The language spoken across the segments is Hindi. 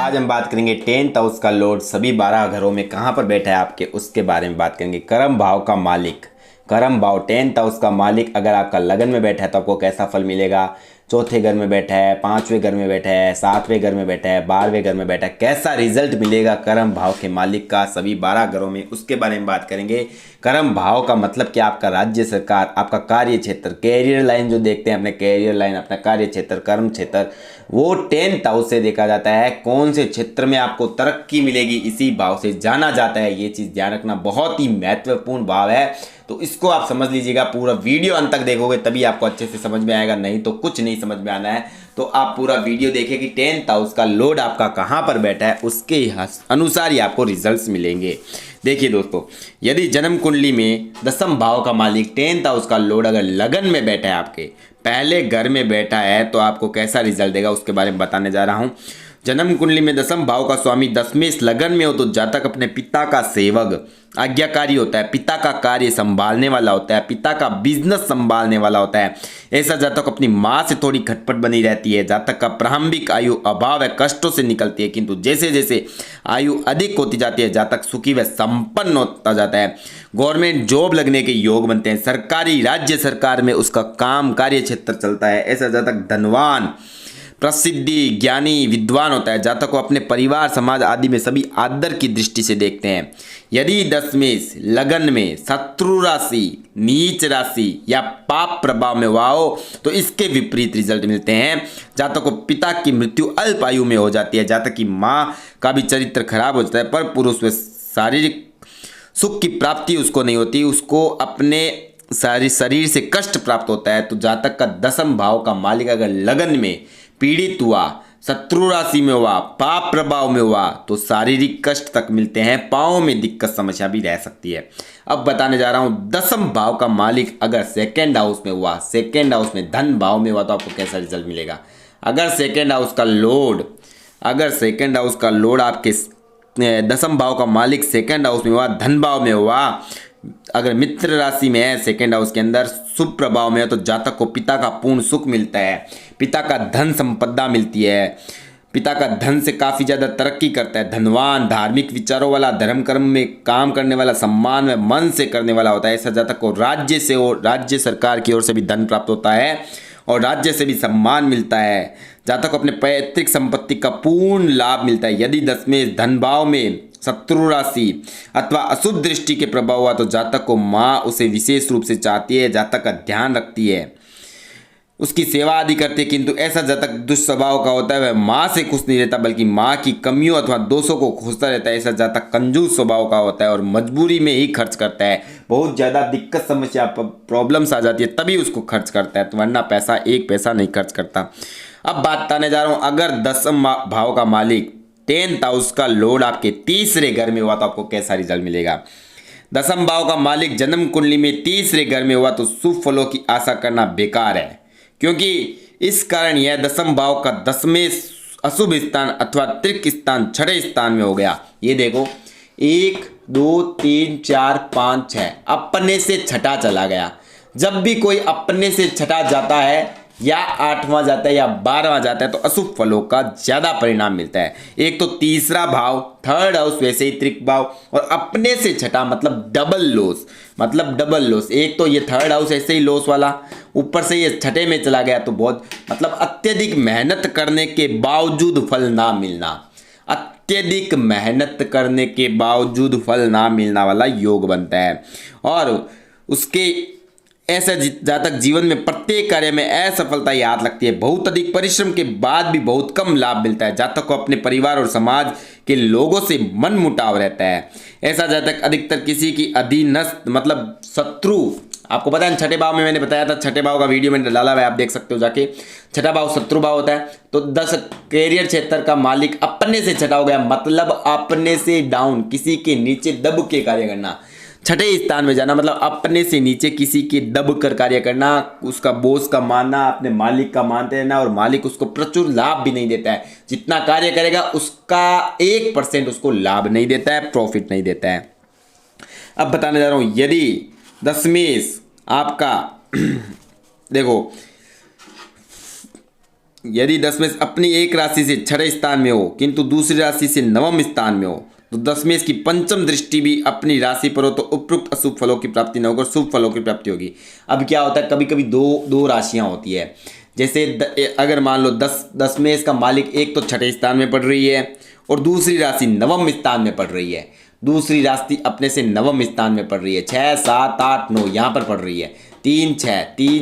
आज हम बात करेंगे 10th हाउस का लॉर्ड सभी 12 घरों में कहाँ पर बैठा है आपके, उसके बारे में बात करेंगे। कर्म भाव का मालिक, कर्म भाव 10th हाउस का मालिक अगर आपका लगन में बैठा है तो आपको कैसा फल मिलेगा। चौथे घर में बैठा है, पांचवें घर में बैठा है, सातवें घर में बैठा है, 12वें घर में बैठा है, कैसा रिजल्ट मिलेगा कर्म भाव के मालिक का सभी 12 घरों में, उसके बारे में बात करेंगे। कर्म भाव का मतलब क्या, आपका राज्य सरकार, आपका कार्य क्षेत्र, कैरियर लाइन जो देखते हैं, अपने कैरियर लाइन, अपना कार्य क्षेत्र, कर्म क्षेत्र, वो 10th हाउस से देखा जाता है। कौन से क्षेत्र में आपको तरक्की मिलेगी इसी भाव से जाना जाता है। ये चीज़ ध्यान रखना, बहुत ही महत्वपूर्ण भाव है, तो इसको आप समझ लीजिएगा। पूरा वीडियो अंत तक देखोगे तभी आपको अच्छे से समझ में आएगा, नहीं तो कुछ नहीं समझ में आना है। तो आप पूरा वीडियो देखिए कि 10th हाउस का लॉर्ड आपका कहाँ पर बैठा है, उसके अनुसार ही आपको रिजल्ट्स मिलेंगे। देखिए दोस्तों, यदि जन्म कुंडली में 10th भाव का मालिक 10th हाउस का लॉर्ड अगर लगन में बैठा है, आपके पहले घर में बैठा है, तो आपको कैसा रिजल्ट देगा उसके बारे में बताने जा रहा हूँ। जन्म कुंडली में 10th भाव का स्वामी 10वें लगन में हो तो जातक अपने पिता का सेवक, आज्ञाकारी होता है, पिता का कार्य संभालने वाला होता है, पिता का बिजनेस संभालने वाला होता है। ऐसा जातक अपनी माँ से थोड़ी खटपट बनी रहती है। जातक का प्रारंभिक आयु अभाव है, कष्टों से निकलती है, किंतु जैसे जैसे आयु अधिक होती जाती है जातक सुखी व संपन्न होता जाता है। गवर्नमेंट जॉब लगने के योग बनते हैं, सरकारी राज्य सरकार में उसका काम कार्य क्षेत्र चलता है। ऐसा जातक धनवान, प्रसिद्धि, ज्ञानी, विद्वान होता है। जातक को अपने परिवार, समाज आदि में सभी आदर की दृष्टि से देखते हैं। यदि 10वें लगन में शत्रु राशि, नीच राशि या पाप प्रभाव में हुआ हो तो इसके विपरीत रिजल्ट मिलते हैं। जातक को पिता की मृत्यु अल्प आयु में हो जाती है। जातक की माँ का भी चरित्र खराब हो जाता है, पर पुरुष व शारीरिक सुख की प्राप्ति उसको नहीं होती, उसको अपने सारी शरीर से कष्ट प्राप्त होता है। तो जातक का 10th भाव का मालिक अगर लगन में पीड़ित हुआ, शत्रु राशि में हुआ, पाप प्रभाव में हुआ तो शारीरिक कष्ट तक मिलते हैं, पाँव में दिक्कत समस्या भी रह सकती है। अब बताने जा रहा हूँ 10th भाव का मालिक अगर 2nd हाउस में हुआ, 2nd हाउस में धन भाव में हुआ तो आपको कैसा रिजल्ट मिलेगा। अगर 2nd हाउस का लॉर्ड, अगर 2nd हाउस का लॉर्ड आपके 10th भाव का मालिक 2nd हाउस में हुआ, धन भाव में हुआ, अगर मित्र राशि में है, 2nd हाउस के अंदर शुभ प्रभाव में है, तो जातक को पिता का पूर्ण सुख मिलता है, पिता का धन संपदा मिलती है, पिता का धन से काफ़ी ज़्यादा तरक्की करता है। धनवान, धार्मिक विचारों वाला, धर्म कर्म में काम करने वाला, सम्मान में मन से करने वाला होता है। ऐसा जातक को राज्य से और राज्य सरकार की ओर से भी धन प्राप्त होता है और राज्य से भी सम्मान मिलता है। जातक को अपने पैतृक संपत्ति का पूर्ण लाभ मिलता है। यदि 10वें धन भाव में शत्रु राशि अथवा अशुभ दृष्टि के प्रभाव हुआ तो जातक को माँ उसे विशेष रूप से चाहती है, जातक का ध्यान रखती है, उसकी सेवा आदि करती है, किंतु ऐसा जातक दुष्स्वभाव का होता है, वह माँ से खुश नहीं रहता बल्कि माँ की कमियों अथवा दोषों को खोजता रहता है। ऐसा जातक कंजूस स्वभाव का होता है और मजबूरी में ही खर्च करता है। बहुत ज़्यादा दिक्कत, समस्या, प्रॉब्लम्स आ जाती है तभी उसको खर्च करता है, तो वरना पैसा एक पैसा नहीं खर्च करता। अब बात बताने जा रहा हूँ, अगर 10th भाव का मालिक 10th हाउस का लॉर्ड आपके तीसरे घर में हुआ तो आपको कैसा रिजल्ट मिलेगा। 10th भाव का मालिक जन्म कुंडली में तीसरे घर में हुआ तो शुभ फलों की आशा करना बेकार है, क्योंकि इस कारण यह 10th भाव का 10वें अशुभ स्थान अथवा त्रिक स्थान 6ठे स्थान में हो गया। ये देखो 1 2 3 4 5 6 अपने से छठा चला गया। जब भी कोई अपने से छठा जाता है या 8वां जाता है या 12वां जाता है तो अशुभ फलों का ज्यादा परिणाम मिलता है। एक तो तीसरा भाव, 3rd हाउस, वैसे ही त्रिक भाव, और अपने से छठा मतलब डबल लॉस, मतलब डबल लॉस। एक तो ये 3rd हाउस ऐसे ही लॉस वाला, ऊपर से ये छठे में चला गया तो बहुत मतलब अत्यधिक मेहनत करने के बावजूद फल ना मिलना, अत्यधिक मेहनत करने के बावजूद फल ना मिलना वाला योग बनता है। और उसके ऐसा जातक जीवन में प्रत्येक कार्य में असफलता ही हाथ लगती है। बहुत अधिक परिश्रम के बाद भी बहुत कम लाभ मिलता है। जातक को अपने परिवार और समाज के लोगों से मन मुटाव रहता है। ऐसा जातक अधिकतर किसी की अधीनस्थ मतलब शत्रु, आपको पता है 6ठे भाव में मैंने बताया था, 6ठे भाव का वीडियो मैंने डाला हुआ है, आप देख सकते हो जाके। 6ठा भाव शत्रु भाव होता है, तो 10 कैरियर क्षेत्र का मालिक अपने से छठा हो गया, मतलब अपने से डाउन, किसी के नीचे दब के कार्य करना। 6ठे स्थान में जाना मतलब अपने से नीचे किसी के दब कर कार्य करना, उसका बॉस का मानना, अपने मालिक का मानते रहना, और मालिक उसको प्रचुर लाभ भी नहीं देता है। जितना कार्य करेगा उसका 1% उसको लाभ नहीं देता है, प्रॉफिट नहीं देता है। अब बताने जा रहा हूं, यदि 10वें आपका देखो यदि दशमेश अपनी एक राशि से छठे स्थान में हो किंतु दूसरी राशि से नवम स्थान में हो तो दशमेश की पंचम दृष्टि भी अपनी राशि पर हो तो उपयुक्त अशुभ फलों की प्राप्ति न होकर शुभ फलों की प्राप्ति होगी। अब क्या होता है, कभी कभी दो राशियां होती है। जैसे अगर मान लो दशमेश का मालिक एक तो छठे स्थान में पड़ रही है और दूसरी राशि नवम स्थान में पड़ रही है। दूसरी राशि अपने से नवम स्थान में पड़ रही है, 6 7 8 9 यहाँ पर पड़ रही है, 3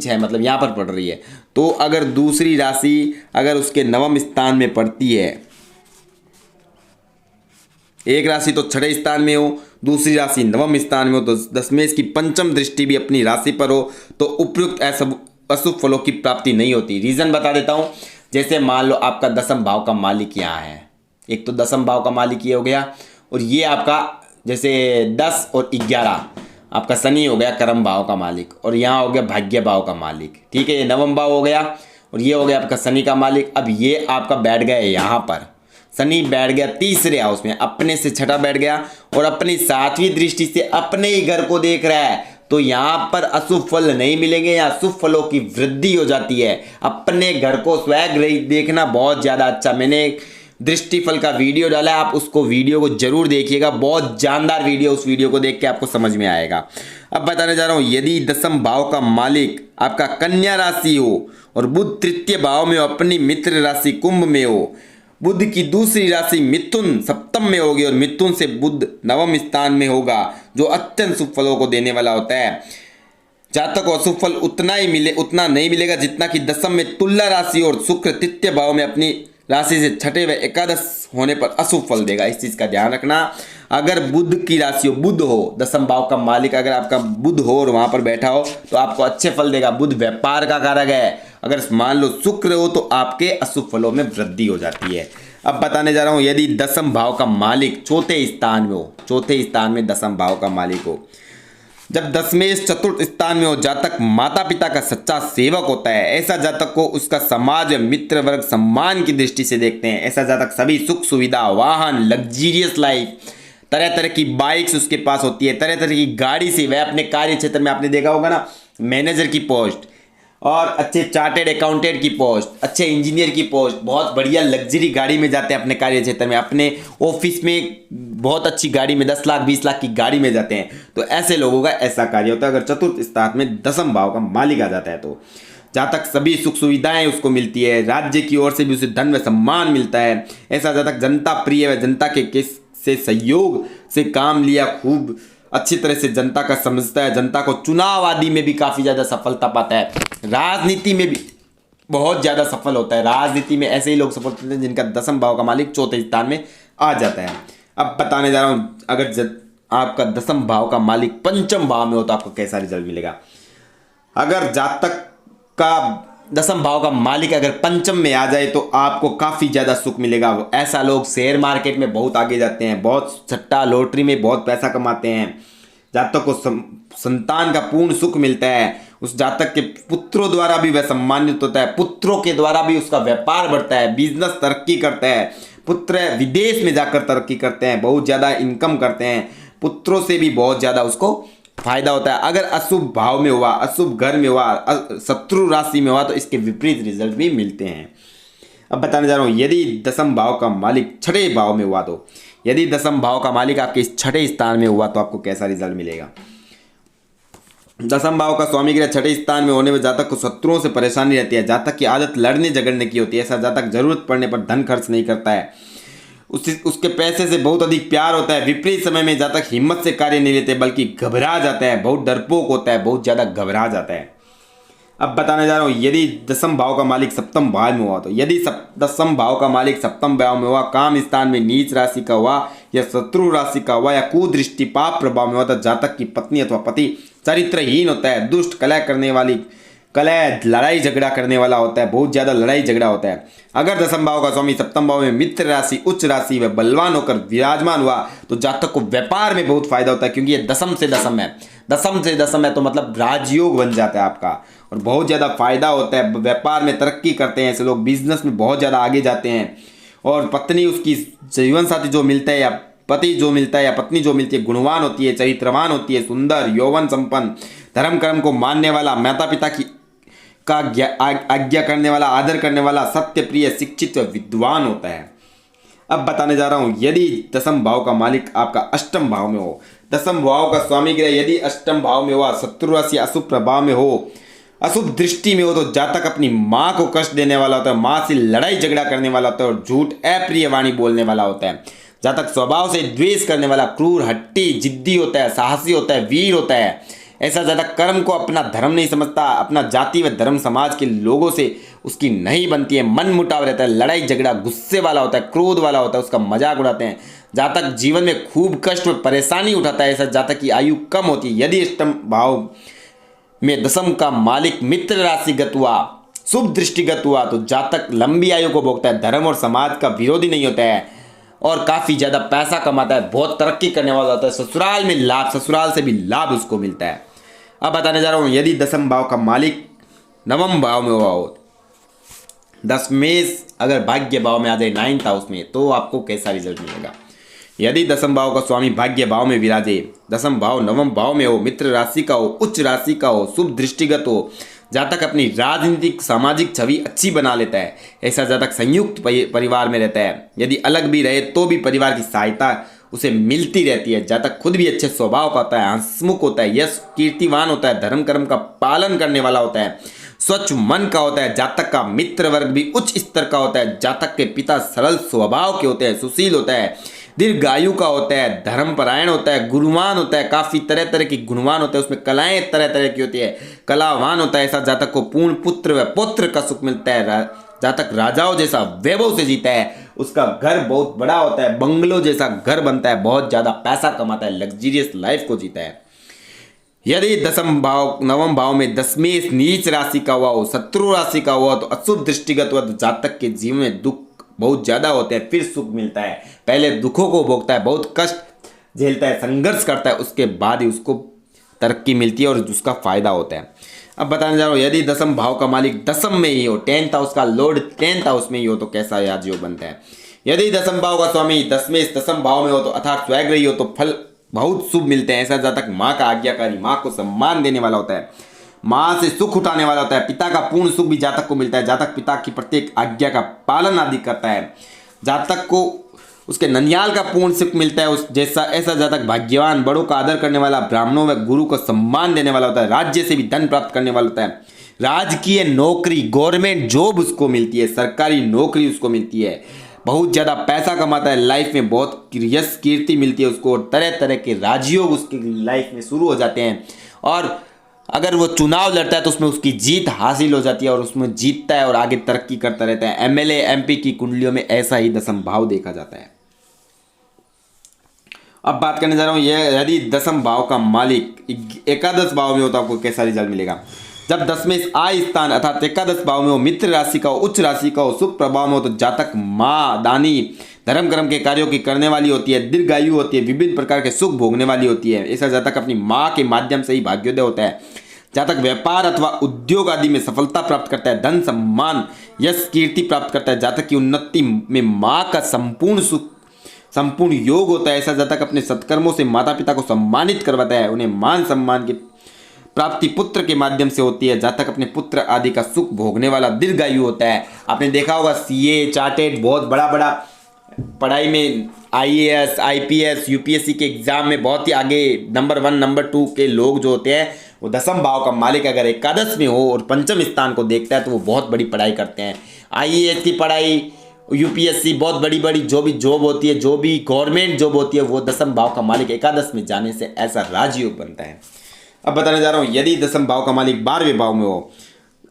6 मतलब यहाँ पर पड़ रही है। तो अगर दूसरी राशि अगर उसके नवम स्थान में पड़ती है, एक राशि तो छठे स्थान में हो, दूसरी राशि नवम स्थान में हो, तो दशमेश की पंचम दृष्टि भी अपनी राशि पर हो तो उपयुक्त अशुभ फलों की प्राप्ति नहीं होती। रीजन बता देता हूं। जैसे मान लो आपका दसम भाव का मालिक यहाँ है, एक तो दसम भाव का मालिक ये हो गया, और ये आपका जैसे 10 और 11 आपका शनि हो गया कर्म भाव का मालिक, और यहाँ हो गया भाग्य भाव का मालिक। ठीक है, ये नवम भाव हो गया और ये हो गया आपका शनि का मालिक। अब ये आपका बैठ गया यहाँ पर, शनि बैठ गया तीसरे हाउस में, अपने से छठा बैठ गया और अपनी सातवीं दृष्टि से अपने ही घर को देख रहा है। तो यहाँ पर अशुभ फल नहीं मिलेंगे, यहाँ शुभ फलों की वृद्धि हो जाती है। अपने घर को स्वयं देखना बहुत ज़्यादा अच्छा। मैंने एक दृष्टि फल का वीडियो डाला है, आप उसको वीडियो को जरूर देखिएगा, बहुत जानदार वीडियो। उस वीडियो को देख के आपको समझ में आएगा। अब बताने जा रहा हूँ, यदि दसम भाव का मालिक आपका कन्या राशि हो और बुध तृतीय भाव में हो, अपनी मित्र राशि कुंभ में हो, बुध की दूसरी राशि मिथुन सप्तम में होगी और मिथुन से बुध नवम स्थान में होगा, जो अत्यंत शुभ फलों को देने वाला होता है। जातक को अशुभ फल उतना नहीं मिलेगा जितना कि दसम में तुला राशि और शुक्र तृतीय भाव में अपनी राशि से छठे व एकादश होने पर अशुभ फल देगा। इस चीज का ध्यान रखना। अगर बुध की राशि हो, बुध हो दसम भाव का मालिक, अगर आपका बुध हो और वहां पर बैठा हो तो आपको अच्छे फल देगा। बुध व्यापार का कारक है। अगर मान लो शुक्र हो तो आपके अशुभ फलों में वृद्धि हो जाती है। अब बताने जा रहा हूं, यदि दसम भाव का मालिक चौथे स्थान में हो, चौथे स्थान में दसम भाव का मालिक हो, जब दशमेश चतुर्थ स्थान में हो, जातक माता पिता का सच्चा सेवक होता है। ऐसा जातक को उसका समाज मित्र वर्ग सम्मान की दृष्टि से देखते हैं। ऐसा जातक सभी सुख सुविधा, वाहन, लग्जीरियस लाइफ, तरह तरह की बाइक्स उसके पास होती है, तरह तरह की गाड़ी से वह अपने कार्य क्षेत्र में, आपने देखा होगा ना, मैनेजर की पोस्ट और अच्छे चार्टेड अकाउंटेंट की पोस्ट, अच्छे इंजीनियर की पोस्ट, बहुत बढ़िया लग्जरी गाड़ी में जाते हैं अपने कार्य क्षेत्र में, अपने ऑफिस में बहुत अच्छी गाड़ी में 10 लाख 20 लाख की गाड़ी में जाते हैं। तो ऐसे लोगों का ऐसा कार्य होता है। अगर चतुर्थ स्थान में दसम भाव का मालिक आ जाता है तो जातक सभी सुख सुविधाएं उसको मिलती है, राज्य की ओर से भी उसे धन व सम्मान मिलता है। ऐसा जातक जनता प्रिय व जनता के किस से सहयोग से काम लिया खूब अच्छी तरह से जनता का समझता है। जनता को चुनाव आदि में भी काफ़ी ज़्यादा सफलता पाता है। राजनीति में भी बहुत ज़्यादा सफल होता है। राजनीति में ऐसे ही लोग सफल होते हैं जिनका दसम भाव का मालिक चौथे स्थान में आ जाता है। अब बताने जा रहा हूँ, अगर आपका दसम भाव का मालिक पंचम भाव में हो तो आपको कैसा रिजल्ट मिलेगा। अगर जातक का दसम भाव का मालिक अगर पंचम में आ जाए तो आपको काफ़ी ज़्यादा सुख मिलेगा। ऐसा लोग शेयर मार्केट में बहुत आगे जाते हैं, बहुत सट्टा लॉटरी में बहुत पैसा कमाते हैं। जातक को संतान का पूर्ण सुख मिलता है। उस जातक के पुत्रों द्वारा भी वह सम्मानित होता है। पुत्रों के द्वारा भी उसका व्यापार बढ़ता है, बिजनेस तरक्की करता है। पुत्र विदेश में जाकर तरक्की करते हैं, बहुत ज़्यादा इनकम करते हैं। पुत्रों से भी बहुत ज़्यादा उसको फायदा होता है। अगर अशुभ भाव में हुआ, अशुभ घर में हुआ, शत्रु राशि में हुआ तो इसके विपरीत रिजल्ट भी मिलते हैं। अब बताने जा रहा हूँ, यदि दसम भाव का मालिक छठे भाव में हुआ तो, यदि दसम भाव का मालिक आपके इस छठे स्थान में हुआ तो आपको कैसा रिजल्ट मिलेगा। दसम भाव का स्वामी ग्रह छठे स्थान में होने में जातक को शत्रुओं से परेशानी रहती है। जातक की आदत लड़ने झगड़ने की होती है। ऐसा जातक जरूरत पड़ने पर धन खर्च नहीं करता है। उसके पैसे से बहुत अधिक प्यार होता है। विपरीत समय में जातक हिम्मत से कार्य नहीं लेते बल्कि घबरा जाता है, बहुत डरपोक होता है, बहुत ज़्यादा घबरा जाता है। अब बताने जा रहा हूँ, यदि दसम भाव का मालिक सप्तम भाव में हुआ तो, यदि दसम भाव का मालिक सप्तम भाव में हुआ, काम स्थान में नीच राशि का हुआ या शत्रु राशि का हुआ या कुदृष्टि पाप प्रभाव में हुआ तो जातक की पत्नी अथवा पति चरित्रहीन होता है, दुष्ट कलह करने वाली, कलह लड़ाई झगड़ा करने वाला होता है, बहुत ज़्यादा लड़ाई झगड़ा होता है। अगर दसम भाव का स्वामी सप्तम भाव में मित्र राशि उच्च राशि व बलवान होकर विराजमान हुआ तो जातक को व्यापार में बहुत फायदा होता है, क्योंकि ये दसम से दसम है। दसम से दसम है तो मतलब राजयोग बन जाता है आपका और बहुत ज़्यादा फायदा होता है। व्यापार में तरक्की करते हैं ऐसे लोग, बिजनेस में बहुत ज़्यादा आगे जाते हैं। और पत्नी उसकी जीवन साथी जो मिलता है या पति जो मिलता है या पत्नी जो मिलती है गुणवान होती है, चरित्रवान होती है, सुंदर, यौवन संपन्न, धर्म कर्म को मानने वाला, माता पिता की का आज्ञा करने वाला, आदर करने वाला, सत्य प्रिय, शिक्षित व विद्वान होता है। अब बताने जा रहा हूं, यदि दसम भाव का मालिक आपका अष्टम भाव में हो, दसम भाव का स्वामी ग्रह यदि अष्टम भाव में हुआ, शत्रु राशि अशुभ प्रभाव में हो, अशुभ दृष्टि में हो, तो जातक अपनी माँ को कष्ट देने वाला होता है, माँ से लड़ाई झगड़ा करने वाला होता है और झूठ अप्रिय वाणी बोलने वाला होता है। जातक स्वभाव से द्वेष करने वाला, क्रूर, हट्टी, जिद्दी होता है, साहसी होता है, वीर होता है। ऐसा जातक कर्म को अपना धर्म नहीं समझता, अपना जाति व धर्म समाज के लोगों से उसकी नहीं बनती है, मन मुटाव रहता है, लड़ाई झगड़ा, गुस्से वाला होता है, क्रोध वाला होता है, उसका मजाक उड़ाते हैं। जातक जीवन में खूब कष्ट व परेशानी उठाता है। ऐसा जातक की आयु कम होती है। यदि अष्टम भाव में दसम का मालिक मित्र राशिगत हुआ, शुभ दृष्टिगत हुआ, तो जातक लंबी आयु को भोगता है, धर्म और समाज का विरोधी नहीं होता है और काफ़ी ज़्यादा पैसा कमाता है, बहुत तरक्की करने वाला होता है, ससुराल में लाभ, ससुराल से भी लाभ उसको मिलता है। अब बताने जा रहा हूँ, यदि दसम भाव का मालिक नवम भाव में हुआ हो, दशमेश अगर भाग्य भाव में आ जाए 9th हाउस में, तो आपको कैसा रिजल्ट मिलेगा। यदि दसम भाव का स्वामी भाग्य भाव में विराजे, दसम भाव नवम भाव में हो, मित्र राशि का हो, उच्च राशि का हो, शुभ दृष्टिगत हो, जातक अपनी राजनीतिक सामाजिक छवि अच्छी बना लेता है। ऐसा जातक संयुक्त परिवार में रहता है। यदि अलग भी रहे तो भी परिवार की सहायता उसे मिलती रहती है। जातक खुद भी अच्छे स्वभाव का होता है, हंसमुख होता है, यश कीर्तिवान होता है, धर्म कर्म का पालन करने वाला होता है, स्वच्छ मन का होता है। जातक का मित्र वर्ग भी उच्च स्तर का होता है। जातक के पिता सरल स्वभाव के होते हैं, सुशील होता है, दीर्घायु का होता है, धर्मपरायण होता है, गुणवान होता है, काफ़ी तरह तरह की गुणवान होता है, उसमें कलाएं तरह तरह की होती है, कलावान होता है। ऐसा जातक को पूर्ण पुत्र व पुत्र का सुख मिलता है। जातक राजाओं जैसा वैभव से जीता है, उसका घर बहुत बड़ा होता है, बंगलो जैसा घर बनता है, बहुत ज़्यादा पैसा कमाता है, लग्जरियस लाइफ को जीता है। यदि दसम भाव नवम भाव में दशमेश नीच राशि का हुआ हो, शत्रु राशि का हुआ तो अशुभ दृष्टिगत हुआ, तो जातक के जीवन में दुख बहुत ज़्यादा होते हैं, फिर सुख मिलता है। पहले दुखों को भोगता है, बहुत कष्ट झेलता है, संघर्ष करता है, उसके बाद ही उसको तरक्की मिलती है और उसका फायदा होता है। अब बताने जा रहा हूँ, यदि दसम भाव का मालिक दसम में ही हो, 10th हाउस का लॉर्ड 10th हाउस में ही हो, तो कैसा राजयोग बनता है। यदि दसम भाव का स्वामी दसम भाव में हो, तो अर्थात स्वयग्रही हो, तो फल बहुत शुभ मिलते हैं। ऐसा जातक माँ का आज्ञाकारी, माँ को सम्मान देने वाला होता है, माँ से सुख उठाने वाला होता है, पिता का पूर्ण सुख भी जातक को मिलता है। जातक पिता की प्रत्येक आज्ञा का पालन आदि करता है। जातक को उसके ननियाल का पूर्ण सुख मिलता है। उस जैसा ऐसा जातक भाग्यवान, बड़ों का आदर करने वाला, ब्राह्मणों व गुरु को सम्मान देने वाला होता है, राज्य से भी धन प्राप्त करने वाला होता है, राजकीय नौकरी, गवर्नमेंट जॉब उसको मिलती है, सरकारी नौकरी उसको मिलती है, बहुत ज़्यादा पैसा कमाता है, लाइफ में बहुत यश कीर्ति मिलती है उसको, और तरह तरह के राजयोग उसकी लाइफ में शुरू हो जाते हैं। और अगर वो चुनाव लड़ता है तो उसमें उसकी जीत हासिल हो जाती है और उसमें जीतता है और आगे तरक्की करता रहता है। एमएलए एमपी की कुंडलियों में ऐसा ही दसम भाव देखा जाता है। अब बात करने जा रहा हूँ, यह यदि दसम भाव का मालिक एकादश भाव में होता है, आपको कैसा रिजल्ट मिलेगा। जब दसवें आय स्थान अर्थात एकादश भाव में हो, मित्र राशि का हो, उच्च राशि का हो, शुभ प्रभाव में हो, तो जातक माँ, दानी, धर्म कर्म के कार्यों की करने वाली होती है, दीर्घायु होती है, विभिन्न प्रकार के सुख भोगने वाली होती है। ऐसा जातक अपनी माँ के माध्यम से ही भाग्योदय होता है। जातक व्यापार अथवा उद्योग आदि में सफलता प्राप्त करता है, धन सम्मान यश कीर्ति प्राप्त करता है। जातक की उन्नति में माँ का संपूर्ण सुख संपूर्ण योग होता है। ऐसा जातक अपने सत्कर्मों से माता पिता को सम्मानित करवाता है, उन्हें मान सम्मान की प्राप्ति पुत्र के माध्यम से होती है। जातक अपने पुत्र आदि का सुख भोगने वाला, दीर्घायु होता है। आपने देखा होगा सीए, चार्टेड, बहुत बड़ा बड़ा पढ़ाई में आईएएस, आईपीएस, यूपीएससी के एग्जाम में बहुत ही आगे नंबर 1 नंबर 2 के लोग जो होते हैं, वो दसम भाव का मालिक अगर एकादश में हो और पंचम स्थान को देखता है तो वो बहुत बड़ी पढ़ाई करते हैं। आईएएस की पढ़ाई, यूपीएससी, बहुत बड़ी बड़ी जो भी जॉब होती है, जो भी गवर्नमेंट जॉब होती है, वो दसम भाव का मालिक एकादश में जाने से ऐसा राजयोग बनता है। अब बताने जा रहा हूँ, यदि दसम भाव का मालिक 12वें भाव में हो,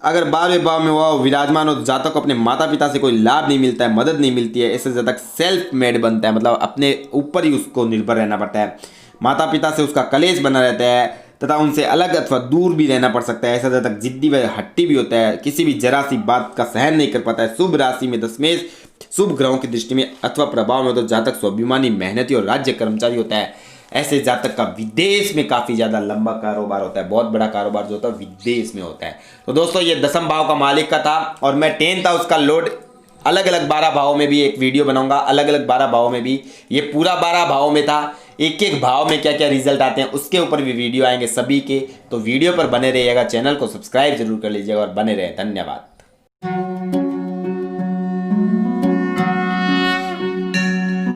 अगर 12वें भाव में हुआ विराजमान हो, जातक को अपने माता पिता से कोई लाभ नहीं मिलता है, मदद नहीं मिलती है। ऐसे जातक सेल्फ मेड बनता है, मतलब अपने ऊपर ही उसको निर्भर रहना पड़ता है। माता पिता से उसका कलेश बना रहता है तथा उनसे अलग अथवा दूर भी रहना पड़ सकता है। ऐसा जातक जिद्दी व हट्टी भी होता है, किसी भी जरा सी बात का सहन नहीं कर पाता है। शुभ राशि में दशमेश शुभ ग्रहों की दृष्टि में अथवा प्रभाव में तो जातक स्वाभिमानी, मेहनती और राज्य कर्मचारी होता है। ऐसे जातक का विदेश में काफ़ी ज़्यादा लंबा कारोबार होता है, बहुत बड़ा कारोबार जो होता है विदेश में होता है। तो दोस्तों ये दसम भाव का मालिक का था, और मैं 10th हाउस का लॉर्ड अलग अलग 12 भावों में भी एक वीडियो बनाऊंगा, अलग अलग 12 भावों में भी। ये पूरा 12 भावों में था, एक एक भाव में क्या क्या रिजल्ट आते हैं उसके ऊपर भी वीडियो आएंगे सभी के। तो वीडियो पर बने रहिएगा, चैनल को सब्सक्राइब जरूर कर लीजिएगा और बने रहे। धन्यवाद।